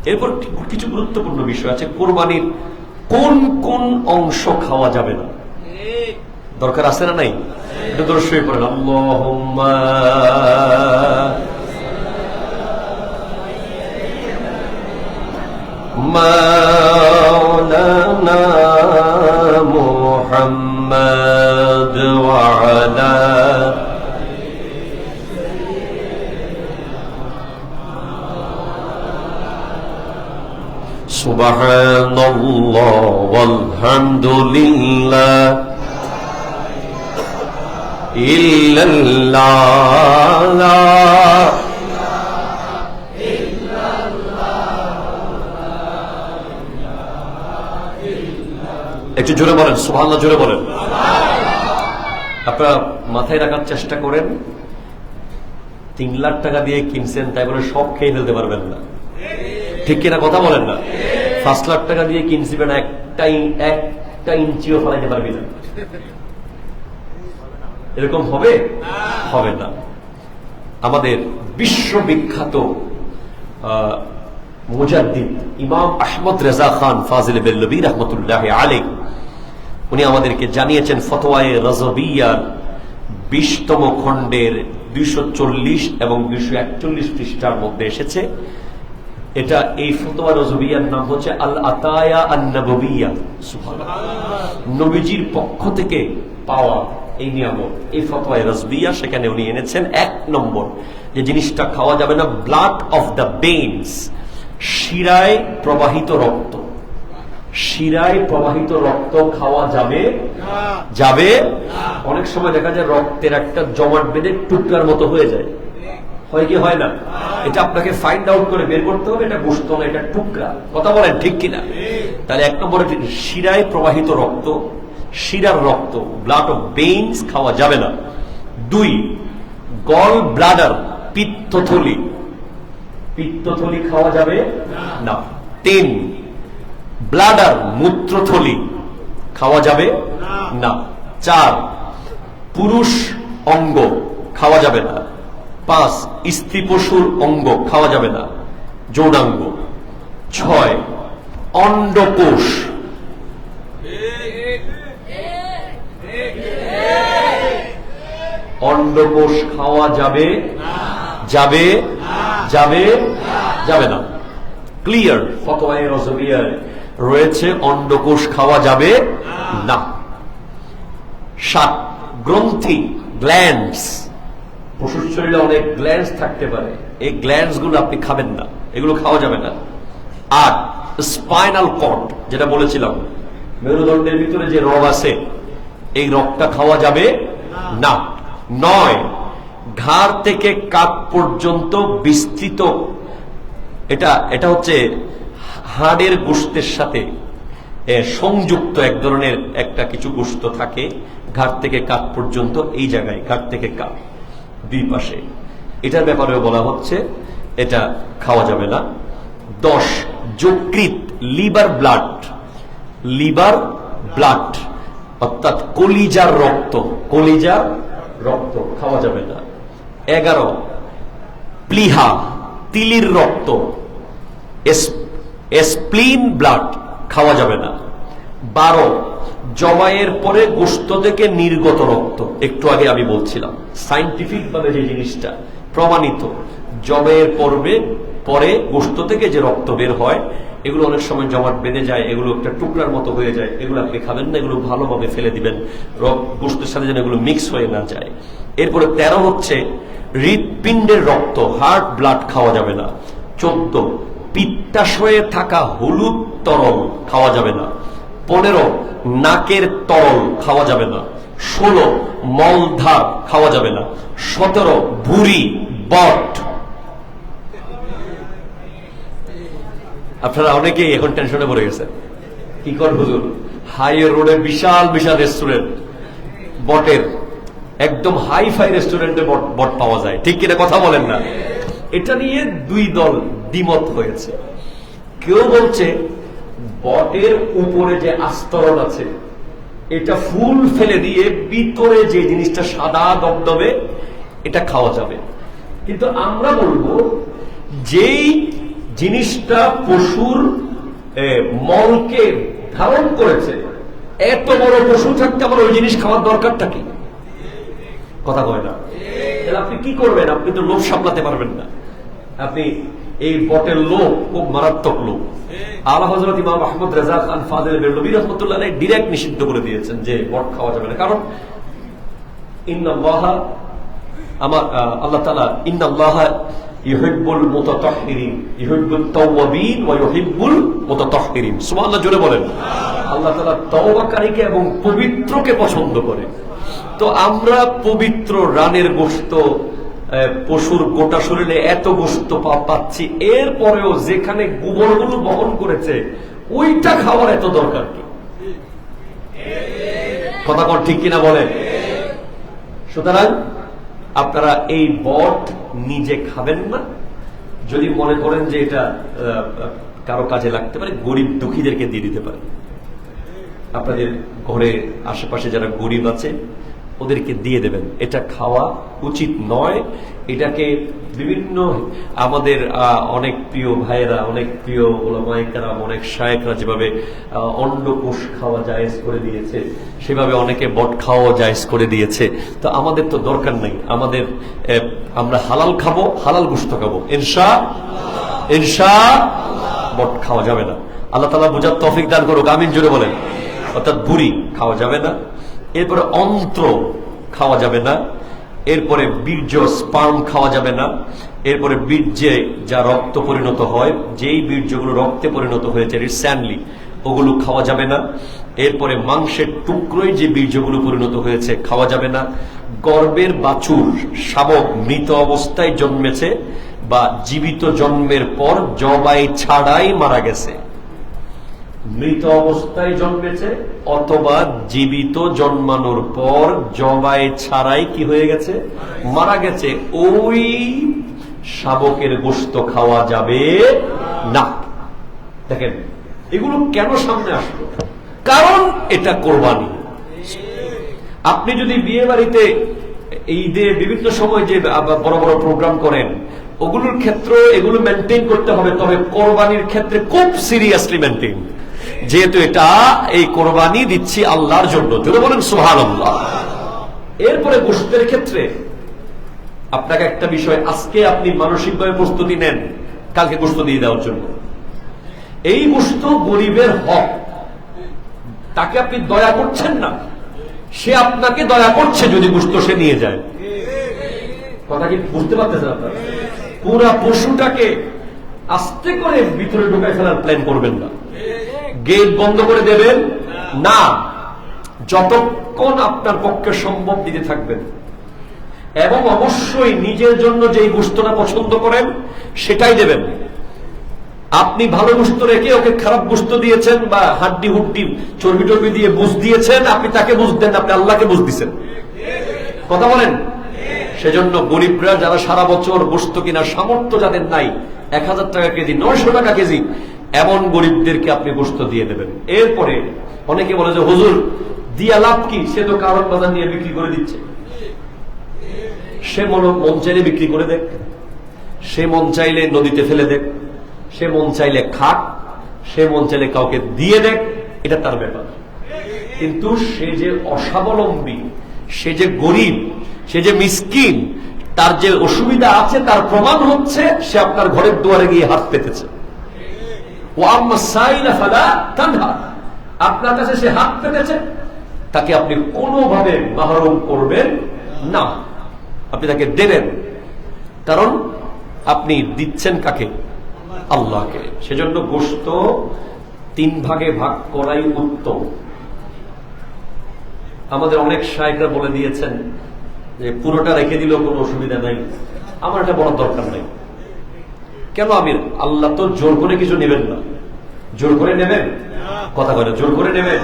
এরপর কিছু গুরুত্বপূর্ণ বিষয় আছে। কোরবানির কোন কোন অংশ খাওয়া যাবে না, দরকার আছে না নাই? এটা দর্শক পড়েন, আল্লাহুম্মা মাওলানা মুহাম্মদ ওয়া আলা সুবহানাল্লাহ ওয়ালহামদুলিল্লাহ ইল্লাল্লাহ। একটু জোরে বলেন সুবহানাল্লাহ, জোরে বলেন। আপনারা মাথায় রাখার চেষ্টা করেন, 3 লাখ টাকা দিয়ে কিনছেন তাই বলে সব খেয়ে ফেলতে পারবেন না, ঠিক কিনা কথা বলেন না? 5 লাখ টাকা দিয়ে কিনছিবেন, একটা ইঞ্চিও ফলাইতে পারবি না, এরকম হবে হবে না। আমাদের বিশ্ববিখ্যাত মুজাদ্দিদ ইমাম আহমদ রেজা খান ফাজিল বেল্লভী রহমতুল্লাহ আলাইহি, উনি আমাদেরকে জানিয়েছেন ফতোয়ায়ে রাজবিয়ার 20তম খণ্ডের 240 এবং 241 পৃষ্ঠার মধ্যে এসেছে। এটা এই ফতোয়া রাজবিয়ার নাম হচ্ছে আল আতায়া আন নববিয়া, সুবহানাল্লাহ, নবীজির পক্ষ থেকে পাওয়া এই নিয়ামত, এই ফতোয়ায়ে রাজবিয়া। সেখানে উনি এনেছেন 1 নম্বর যে জিনিসটা খাওয়া যাবে না, ব্লাড অফ দ্য বেইনস, শিরায় প্রবাহিত রক্ত। শিরায় প্রবাহিত রক্ত খাওয়া যাবে যাবে অনেক সময় দেখা যায় রক্তের একটা জমাট বেঁধে টুকরার মতো হয়ে যায়, হয় কি হয় না? এটা আপনাকে ফাইন্ড আউট করে বের করতে হবে, এটা গোশত না, এটা টুকরা। কথা বলেন ঠিক কিনা? তাহলে 1 নম্বরে শিরায় প্রবাহিত রক্ত, শিরার রক্ত, ব্লাড অফ বেইনস খাওয়া যাবে না। 2 গল ব্লাডার, পিত্তথলি, পিত্তথলি খাওয়া যাবে না। 3 ব্লাডার, মূত্রথলি খাওয়া যাবে না। 4 পুরুষ অঙ্গ খাওয়া যাবে না। 5 স্ত্রী পশুর অঙ্গ খাওয়া যাবে না, যৌনাঙ্গ। 6 অন্ডকোষ, অন্ডকোষ খাওয়া যাবে যাবে যাবে যাবে না। ক্লিয়ার, ফতোয়ায়ে রাজবিয়ায় রয়েছে অন্ডকোষ খাওয়া যাবে না। 7 গ্রন্থি, গ্ল্যান্ডস, পশুর শরীরে অনেক গ্ল্যান্ডস থাকতে পারে, এই গ্ল্যান্ডস গুলো আপনি খাবেন না, এগুলো খাওয়া যাবে না। 8 স্পাইনাল কর্ড, যেটা বলেছিলাম মেরুদণ্ডের ভিতরে যে রগ আছে এই রগটা খাওয়া যাবে না। 9, ঘাড় থেকে কাঁধ পর্যন্ত বিস্তৃত, এটা হচ্ছে হাড়ের গোশতের সাথে সংযুক্ত এক ধরনের একটা কিছু গোশত থাকে ঘাড় থেকে কাঁধ পর্যন্ত, এই জায়গায় ঘাড় থেকে কাঁধ দুই পাশে, এটার ব্যাপারেও বলা হচ্ছে এটা খাওয়া যাবে না। 10, যকৃৎ, লিভার ব্লাড অর্থাৎ কলিজার রক্ত খাওয়া যাবে না। 11, প্লিহা, তিলির রক্ত, স্প্লিন ব্লাড খাওয়া যাবে না। 12, জবাইয়ের পরে গোশত থেকে নির্গত রক্ত, একটু আগে আমি বলছিলাম সাইন্টিফিক ভাবে যে জিনিসটা প্রমাণিত, জবাইয়ের পরে গোশত থেকে যে রক্ত বের হয় এগুলো অনেক সময় জমাট বেঁধে যায়, এগুলো একটা টুকরার মতো হয়ে যায়, এগুলো আপনি খাবেন না, এগুলো ভালোভাবে ফেলে দিবেন, গোশতের সাথে যেন এগুলো মিক্স হয়ে না যায়। এরপরে 13 হচ্ছে হৃৎপিণ্ডের রক্ত, হার্ট ব্লাড খাওয়া যাবে না। 14, পিত্তাশয়ে থাকা হলুদ তরল খাওয়া যাবে না। 15, নাকের তরল খাওয়া যাবে না। 16, মলধার খাওয়া যাবে না। 17, ভুঁড়ি, বট। আপনারা অনেকেই এখন টেনশনে পড়ে গেছে, কি কর হুজুর, হাইওয়ে রোডে বিশাল রেস্টুরেন্ট, বটের একদম হাই ফাই রেস্টুরেন্টে বট পাওয়া যায়, ঠিক কিনা কথা বলেন না? এটা নিয়ে দুই দল দ্বিমত হয়েছে। কেউ বলছে বটের উপরে যে আস্তরণ আছে এটা ফুল ফেলে দিয়ে ভিতরে যে জিনিসটা সাদা দবদবে এটা খাওয়া যাবে, কিন্তু আমরা বলবো যেই জিনিসটা পশুর মলকে ধারণ করেছে, এত বড় পশু থাকতে আমার ওই জিনিস খাওয়ার দরকারটা কি? কথা কয় না? আপনি কি করবেন? আপনি তো লোভ সামলাতে পারবেন না। আপনি এই বটের লোভ খুব মারাত্মক লোভ। আলা হযরত ইমাম আহমদ রেজা খান ফাজিল বেরলভী রাহমাতুল্লাহ আলাইহি ডাইরেক্ট নিষিদ্ধ করে দিয়েছেন যে বট খাওয়া যাবে না। কারণ আল্লাহ তাআলা ইন্নাল্লাহা ইউহিব্বুল মুতাতাহহিরিন, ইউহিব্বুত তাওয়াবিন ওয়া ইউহিব্বুল মুতাতাহহিরিন। সুবহানাল্লাহ, জোরে বলেন। আল্লাহ তাআলা তওবাকারীকে এবং পবিত্রকে পছন্দ করে। তো আমরা পবিত্র রানের গোশত, পশুর গোটা শরীরে এত গোশত পাচ্ছি, এরপরেও যেখানে গোবরগুলো বহন করেছে ওইটা খাওয়ার এত দরকার কি? কথা কর ঠিক কিনা বলেন? সুতরাং আপনারা এই বট নিজে খাবেন না। যদি মনে করেন যে এটা কারো কাজে লাগতে পারে, গরিব দুঃখীদেরকে দিয়ে দিতে পারে। আপনাদের ঘরে আশেপাশে যারা গরিব আছে ওদেরকে দিয়ে দেবেন। এটা খাওয়া উচিত নয়। এটাকে বিভিন্ন আমাদের অনেক প্রিয় ভাইয়েরা, অনেক প্রিয় ওলামায়ে কেরাম, অনেক শায়েখরা যেভাবে অন্ডকোষ খাওয়া জায়েজ করে দিয়েছে, সেভাবে অনেকে বট খাওয়া জায়েজ করে দিয়েছে। তো আমাদের তো দরকার নেই। আমরা হালাল খাবো, হালাল গোশত খাবো ইনশাআল্লাহ। বট খাওয়া যাবে না। আল্লাহ তাআলা বুঝার তৌফিক দান করুক, আমিন জোরে বলেন। অর্থাৎ বুড়ি খাওয়া যাবে না। এরপরে অন্ত্র খাওয়া যাবে না। এরপরে বীর্য, স্পার্ম খাওয়া যাবে না। এরপরে বীর্যে যা রক্ত পরিণত হয়, যেই বীর্যগুলো রক্তে পরিণত হয়েছে রিসেন্টলি, ওগুলো খাওয়া যাবে না। এরপরে মাংসের টুকরোয় যে বীর্যগুলো পরিণত হয়েছে খাওয়া যাবে না। গর্ভের বাছুর, শাবক মৃত অবস্থায় জন্মেছে বা জীবিত জন্মের পর জবাই ছাড়াই মারা গেছে, মৃত অবস্থায় জন্মেছে অথবা জীবিত জন্মানোর পর জবাই ছাড়াই কি হয়ে গেছে? মারা গেছে, ওই শাবকের গোশত খাওয়া যাবে না। দেখেন এগুলো কেন সামনে আসলো? কারণ এটা কোরবানি। আপনি যদি বিয়ে বাড়িতে ঈদে বিভিন্ন সময় যে বড় বড় প্রোগ্রাম করেন, ওগুলোর ক্ষেত্রে এগুলো মেনটেন করতে হবে, তবে কোরবানির ক্ষেত্রে খুব সিরিয়াসলি মেনটেন, যেহেতু এটা এই কোরবানি দিচ্ছি আল্লাহর জন্য। যদি বলেন সুবহানাল্লাহ। এরপরে গোশতের ক্ষেত্রে আপনাকে একটা বিষয়, আজকে আপনি মানসিকভাবে প্রস্তুতি নেন কালকে গোশত দিয়ে দেওয়ার জন্য। এই গোশত গরিবের হক, তাকে আপনি দয়া করছেন না, সে আপনাকে দয়া করছে যদি গোশত সে নিয়ে যায়। কথা কি বুঝতে পারতেছেন আপনারা? পুরা পশুটাকে আস্তে করে ভিতরে ঢুকাই ফেলার প্ল্যান করবেন না। গেট বন্ধ করে দেবেন, না, যতক্ষণ আপনার পক্ষে সম্ভব দিতে থাকবেন, এবং অবশ্যই নিজের জন্য যেই গোশতটা পছন্দ করেন সেটাই দেবেন। আপনি ভালো গোশত রেখে ওকে খারাপ গোশত দিয়েছেন, বা হাড্ডি হুড্ডি চর্বি টর্বি দিয়ে বুঝ দিয়েছেন, আপনি তাকে বুঝ দেন, আপনি আল্লাহকে বুঝ দিচ্ছেন। কথা বলেন। সেজন্য গরিবরা যারা সারা বছর গোশত কিনার সামর্থ্য যাদের নাই, 1000 টাকা কেজি, 900 টাকা কেজি, এমন গরিবদেরকে আপনি গোশত দিয়ে দেবেন। এরপরে অনেকে বলে যে হুজুর দিয়া লাভ কি, সে তো কারণ বাজার নিয়ে বিক্রি করে দিচ্ছে। সে মন চাইলে বিক্রি করে দেখ, সে মন চাইলে নদীতে ফেলে দেখ, সে মন চাইলে খাক, সে মন চাইলে কাউকে দিয়ে দেখ, এটা তার ব্যাপার। কিন্তু সে যে অস্বাবলম্বী, সে যে গরিব, সে যে মিসকিন, তার যে অসুবিধা আছে তার প্রমাণ হচ্ছে সে আপনার ঘরের দুয়ারে গিয়ে হাত পেতেছে। আপনার কাছে সে হাত পেতেছে, তাকে আপনি কোনোভাবে মাহরুম করবেন না, আপনি তাকে দেবেন। কারণ আপনি দিচ্ছেন কাকে? আল্লাহকে। সেজন্য গোশত 3 ভাগে ভাগ করাই উত্তম। আমাদের অনেক শায়েখরা বলে দিয়েছেন যে পুরোটা রেখে দিলেও কোনো অসুবিধা নাই, আমার এটা বলার দরকার নাই। কেন? আমি আল্লাহ তো জোর করে কিছু নেবেন না। জোর করে নেবেন? কথা বলে জোর করে নেবেন?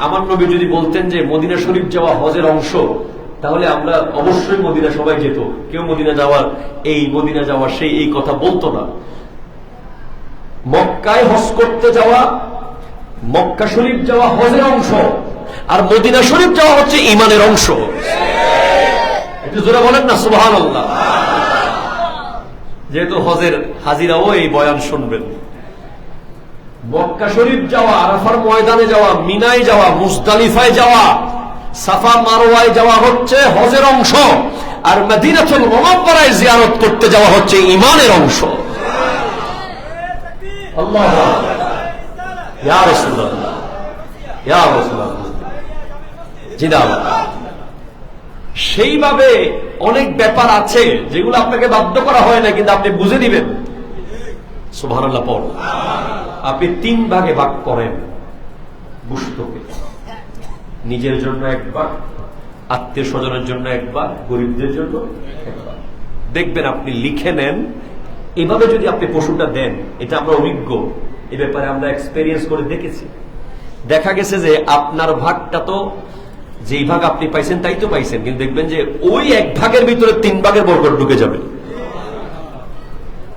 আমার নবী যদি বলতেন যে মদিনা শরীফ যাওয়া হজের অংশ, তাহলে আমরা অবশ্যই মদিনা সবাই যেত, কেউ মদিনা যাওয়ার এই মদিনা যাওয়ার সেই এই কথা বলতো না। মক্কায় হজ করতে যাওয়া, মক্কা শরীফ যাওয়া হজের অংশ, আর মদিনা শরীফ যাওয়া হচ্ছে ঈমানের অংশ। একটু জোরে বলেন না সুবহানাল্লাহ। যেহেতু হজের হাজিরাও এই বয়ান শুনবেন। মক্কা শরীফ যাওয়া, আরাফার ময়দানে যাওয়া, মিনায় যাওয়া, মুজদালিফায় যাওয়া, সাফা মারওয়ায় যাওয়া হচ্ছে হজের অংশ, আর মদিনাতুল মুনাওয়ারায় জিয়ারত করতে যাওয়া হচ্ছে ঈমানের অংশ। আল্লাহু আকবার, ইয়া রাসূলুল্লাহ, ইয়া রাসূলুল্লাহ। জিন্দাবাদ। সেইভাবে অনেক ব্যাপার আছে যেগুলো আপনাকে বাধ্য করা হয় না, কিন্তু আপনি বুঝে দিবেন। সুবহানাল্লাহ পড়। আপনি 3 ভাগে ভাগ করেন গোশতকে। নিজের জন্য একবার, আত্মীয় স্বজনের জন্য একবার, গরিবদের জন্য একবার। দেখবেন আপনি লিখে নেন, এভাবে যদি আপনি পশুটা দেন, এটা আমরা অভিজ্ঞ, এ ব্যাপারে আমরা এক্সপেরিয়েন্স করে দেখেছি। দেখা গেছে যে আপনার ভাগটা তো যেই ভাগ আপনি পাইছেন তাই তো পাইছেন, কিন্তু দেখবেন যে ওই 1 ভাগের ভিতরে 3 ভাগের বরকত ঢুকে যাবে।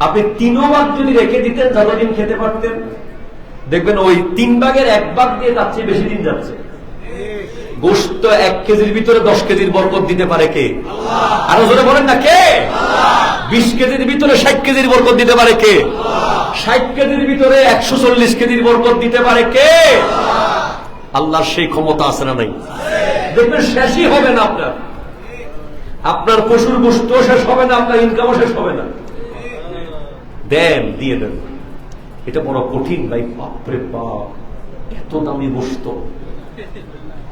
আপনি 3 ভাগ যদি রেখে দিতেন, যতদিন খেতে পারতেন, দেখবেন ওই 3 ভাগের 1 ভাগ দিয়ে তার চেয়ে বেশি দিন যাচ্ছে। গোশত 1 কেজির ভিতরে 10 কেজির বরকত দিতে পারে কে? আল্লাহ। আরো জোরে বলেন না কে? আল্লাহ। 20 কেজির ভিতরে 60 কেজির বরকত দিতে পারে কে? আল্লাহ। 60 কেজির ভিতরে 140 কেজির বরকত দিতে পারে কে? আল্লাহ। আল্লাহর সেই ক্ষমতা আছে না নাই? দেখবেন শেষই হবে না আপনার। আপনার পশুর গোশত শেষ হবে না, আপনার ইনকামও শেষ হবে না। দেন, দিয়ে দেন। এটা বড় কঠিন ভাই, বাপরে বাপ, এত দামি গোশত।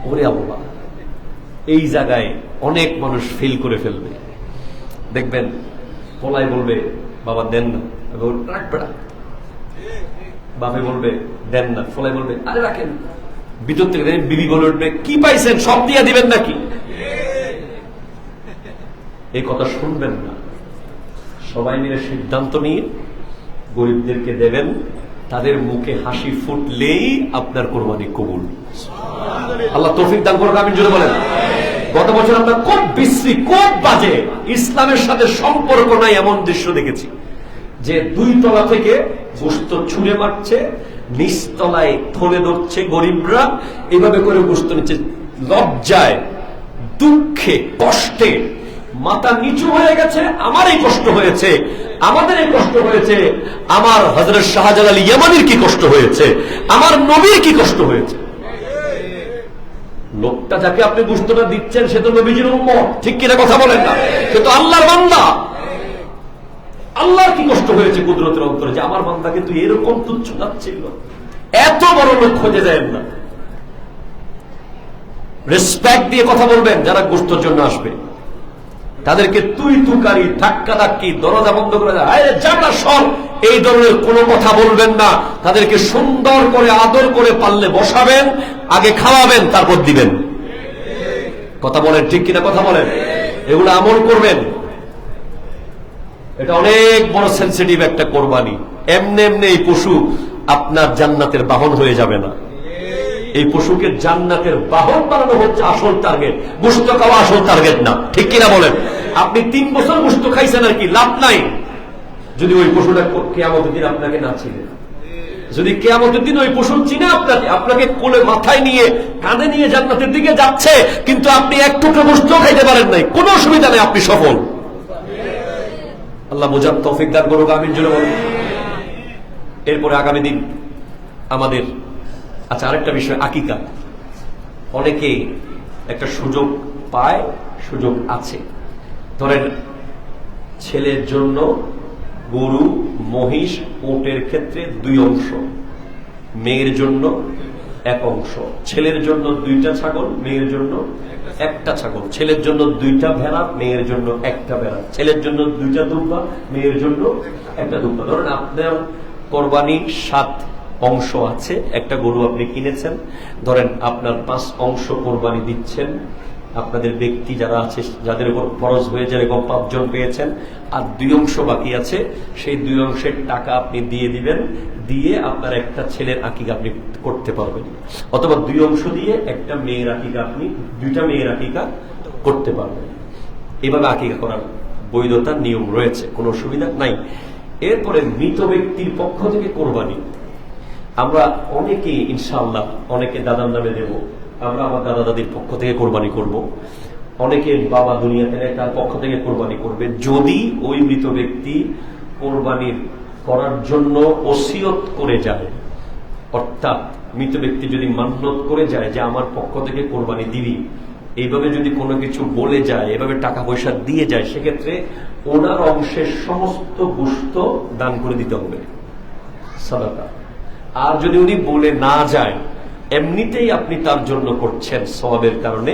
ওরে আল্লাহ, এই জায়গায় অনেক মানুষ ফেল করে ফেলবে। দেখবেন পোলায় বলবে বাবা দেন না, রাখবে না। বাপে বলবে দেন না, পোলায় বলবে আরে রাখেন। ভিতর থেকে বিবি বলে উঠবে কি পাইছেন, সব দিয়ে দিবেন নাকি? এই কথা শুনবেন না। সবাই মিলে সিদ্ধান্ত নিয়ে গরিবদেরকে দেবেন, তাদের মুখে হাসি ফুটলেই আপনার কোরবানি কবুল। আল্লাহ তৌফিক দান করুন, আমিন জোরে বলেন। গত বছর আমরা খুব বিশ্রী, খুব বাজে, ইসলামের সাথে সম্পর্ক নাই এমন দৃশ্য দেখেছি, যে 2 তলা থেকে গোশত ছুঁড়ে মারছে, নিচতলায় থলে ধরছে গরিবরা, এইভাবে করে গোশত নিচ্ছে। লজ্জায়, দুঃখে, কষ্টে মাথা নিচু হয়ে গেছে। আমার এই কষ্ট হয়েছে, আমাদের এই কষ্ট হয়েছে, আমার হযরত শাহজালাল ইয়ামানির কি কষ্ট হয়েছে, আমার নবীর কি কষ্ট হয়েছে। লোকটা যাকে আপনি গোশতটা দিচ্ছেন সে তো নবীজির উম্মত, ঠিক কিনা কথা বলেন না? সে তো আল্লাহর বান্দা। আল্লাহর কি কষ্ট হয়েছে কুদরতের অন্তরে, যে আমার বান্দাকে তুই এরকম তুচ্ছ যাচ্ছিল। এত বড় লোক খোঁজে যায় না। রেসপেক্ট দিয়ে কথা বলবেন যারা গোশতের জন্য আসবে। তাদেরকে তুই তুকারি, ধাক্কা ধাক্কি, দরজা বন্ধ করে জানা সব, এই ধরনের কোনো কথা বলবেন না। তাদেরকে সুন্দর করে আদর করে পারলে বসাবেন, আগে খাওয়াবেন, তারপর দিবেন। কথা বলেন, ঠিক কিনা কথা বলেন? এগুলো আমল করবেন। এটা অনেক বড় সেন্সিটিভ একটা কোরবানি। এমনি এমনি এই পশু আপনার জান্নাতের বাহন হয়ে যাবে না। এই পশুকে জান্নাতের বাহন বানানো হচ্ছে আসল টার্গেট, গোশত খাওয়া আসল টার্গেট না। ঠিক কিনা বলেন? আপনি 3 বছর গোশত খাইছেন আর কি, লাভ নাই যদি ওই পশুটা কিয়ামতের দিন আপনাকে না চিনে। যদি কিয়ামতের দিন ওই পশু চিনে আপনাকে কোলে মাথায় নিয়ে কাঁধে নিয়ে জান্নাতের দিকে যাচ্ছে, কিন্তু আপনি এক টুকরো গোশত খাইতে পারেন নাই, কোনো অসুবিধা নেই, আপনি সফল। আল্লাহ বোঝার তৌফিক দান করুক, আমিন জোরে বলুন। এরপরে আগামী দিন আমাদের, আচ্ছা আরেকটা বিষয়, আকিকা। অনেকে একটা সুযোগ পায়, সুযোগ আছে। ধরেন ছেলের জন্য গরু, মহিষ, উটের ক্ষেত্রে 2 অংশ, মেয়ের জন্য 1 অংশ। ছেলের জন্য 2টা ছাগল, মেয়ের জন্য 1টা ছাগল। ছেলের জন্য 2টা ভেড়া, মেয়ের জন্য 1টা ভেড়া। ছেলের জন্য 2টা দুব্বা, মেয়ের জন্য 1টা দুব্বা। ধরেন আপনার কোরবানির 7 অংশ আছে, একটা গরু আপনি কিনেছেন, ধরেন আপনার 5 অংশ কোরবানি দিচ্ছেন। আপনাদের ব্যক্তি যারা আছে, যাদের উপর ফরজ হয়ে যেরকম 5 জন পেয়েছেন, আর 2 অংশ বাকি আছে, সেই 2 অংশের টাকা আপনি দিয়ে দিবেন, দিয়ে আপনার একটা ছেলের আকিকা আপনি করতে পারবেন, অথবা 2 অংশ দিয়ে একটা মেয়ের আকিকা, আপনি 2টা মেয়ের আকিকা করতে পারবেন। এভাবে আকিকা করার বৈধতা নিয়ম রয়েছে, কোনো অসুবিধা নাই। এরপরে মৃত ব্যক্তির পক্ষ থেকে কোরবানি, আমরা অনেকে ইনশাআল্লাহ, অনেকে দাদার নামে দেব, আমরা আমার দাদা দাদির পক্ষ থেকে কোরবানি করব, অনেকে বাবা দুনিয়াতে নেই তার পক্ষ থেকে কোরবানি করবে। যদি ওই মৃত ব্যক্তি কোরবানির করার জন্য ওসিয়ত করে যায়, অর্থাৎ মৃত ব্যক্তি যদি মান্যত করে যায় যে আমার পক্ষ থেকে কোরবানি দিবি, এইভাবে যদি কোনো কিছু বলে যায়, এভাবে টাকা পয়সা দিয়ে যায়, সেক্ষেত্রে ওনার অংশের সমস্ত গোশত দান করে দিতে হবে, সাদাকা। আর যদি উনি বলে না যায়, এমনিতেই আপনি তার জন্য করছেন সওয়াবের কারণে,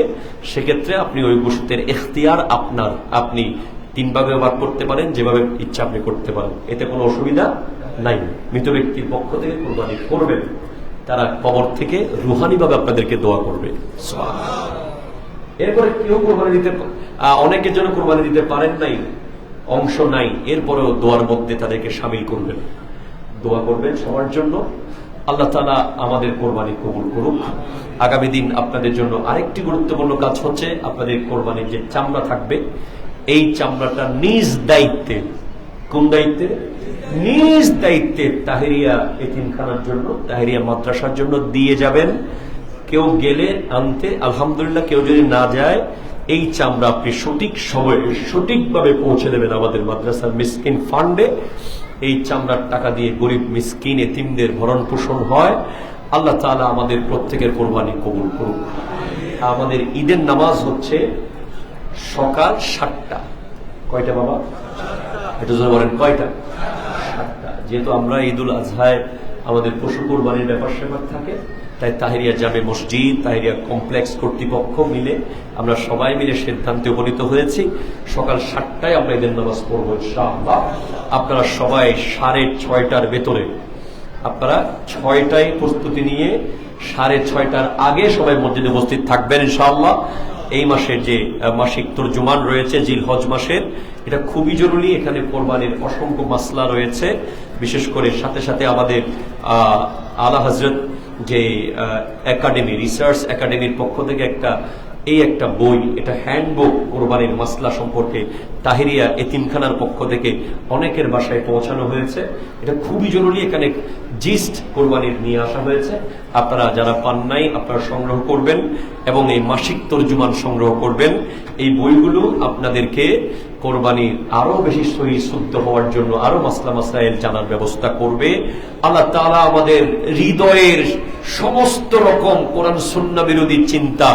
সেক্ষেত্রে আপনি ওই গোশতের ইখতিয়ার আপনার, আপনি 3 ভাগে ভাগ করতে পারেন, যেভাবে ইচ্ছা আপনি করতে পারেন, এতে কোনো অসুবিধা নাই। মৃত ব্যক্তির পক্ষ থেকে কোরবানি করবেন, তারা কবর থেকে রুহানিভাবে আপনাদেরকে দোয়া করবে। এরপরে কেউ কোরবানি দিতে, অনেকের জন্য কোরবানি দিতে পারেন নাই, অংশ নাই, এরপরেও দোয়ার মধ্যে তাদেরকে শামিল করবেন, দোয়া করবেন সবার জন্য। আল্লাহ তাআলা আমাদের কোরবানি কবুল করুক। আগামী দিন আপনাদের জন্য আরেকটি গুরুত্বপূর্ণ কাজ হচ্ছে, আপনাদের কোরবানির যে চামড়া থাকবে, এই চামড়াটা নিজ দায়িত্বে, কোন দায়িত্বে? নিজ দায়িত্বে তাহেরিয়া এতিমখানার জন্য, তাহেরিয়া মাদ্রাসার জন্য দিয়ে যাবেন। কেউ গেলে আনতে আলহামদুলিল্লাহ, কেউ যদি না যায়, এই চামড়া আপনি সঠিক সময়ে সঠিকভাবে পৌঁছে দেবেন আমাদের মাদ্রাসার মিসকিন ফান্ডে। এই চামড়ার টাকা দিয়ে গরিব মিসকিন এতিমদের ভরণ পোষণ হয়। আল্লাহ তাআলা আমাদের প্রত্যেকের কোরবানি কবুল করুক। আমাদের ঈদের নামাজ হচ্ছে সকাল 7টা। কয়টা বাবা? এটা যদি বলেন কয়টা? 7টা। যেহেতু আমরা ঈদুল আজহায় আমাদের পশু কোরবানির ব্যাপার স্যাপার থাকে, তাই তাহেরিয়া জামে মসজিদ, তাহেরিয়া কমপ্লেক্স কর্তৃপক্ষ মিলে আমরা সবাই মিলে সিদ্ধান্তে উপনীত হয়েছি সকাল 7টায় আমরা ঈদের নামাজ পড়ব ইনশাআল্লাহ। আপনারা সবাই 6:30টার ভেতরে, আপনারা 6টায় প্রস্তুতি নিয়ে 6:30টার আগে সবাই মসজিদে উপস্থিত থাকবেন ইনশাআল্লাহ। এই মাসের যে মাসিক তরজুমান রয়েছে জিলহজ মাসের, এটা খুবই জরুরি। এখানে কোরবানির অসংখ্য মাসলা রয়েছে, বিশেষ করে সাথে সাথে আমাদের আলা হযরত যে একাডেমি, রিসার্চ একাডেমির পক্ষ থেকে একটা বই, এটা হ্যান্ডবুক কোরবানির মাসলা সম্পর্কে তাহেরিয়া এতিমখানার পক্ষ থেকে অনেকের বাসায় পৌঁছানো হয়েছে। এটা খুবই জরুরি, এখানে জিস্ট কোরবানির নিয়ে আসা হয়েছে। আপনারা যারা পান নাই, আপনারা সংগ্রহ করবেন এবং এই মাসিক তরজুমান সংগ্রহ করবেন। এই বইগুলো আপনাদেরকে কোরবানির আরো বেশি সহি শুদ্ধ হওয়ার জন্য আরো মাসলা মাসাইল জানার ব্যবস্থা করবে। আল্লাহ তাআলা আমাদের হৃদয়ের সমস্ত রকম কোরআন সুন্নাহ বিরোধী চিন্তা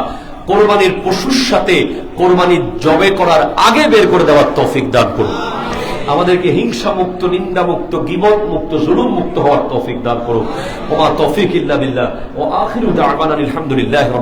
কোরবানির পশুর সাথে কোরবানি জবে করার আগে বের করে দেওয়ার তৌফিক দান করুন। আমাদেরকে হিংসা মুক্ত, নিন্দা মুক্ত, গীবত মুক্ত, জুলুম মুক্ত হওয়ার তৌফিক দান করুন। ওয়া মা তৌফিক ইল্লা বিল্লাহ। ওয়া আখিরু দা'ওয়ানা আলহামদুলিল্লাহি।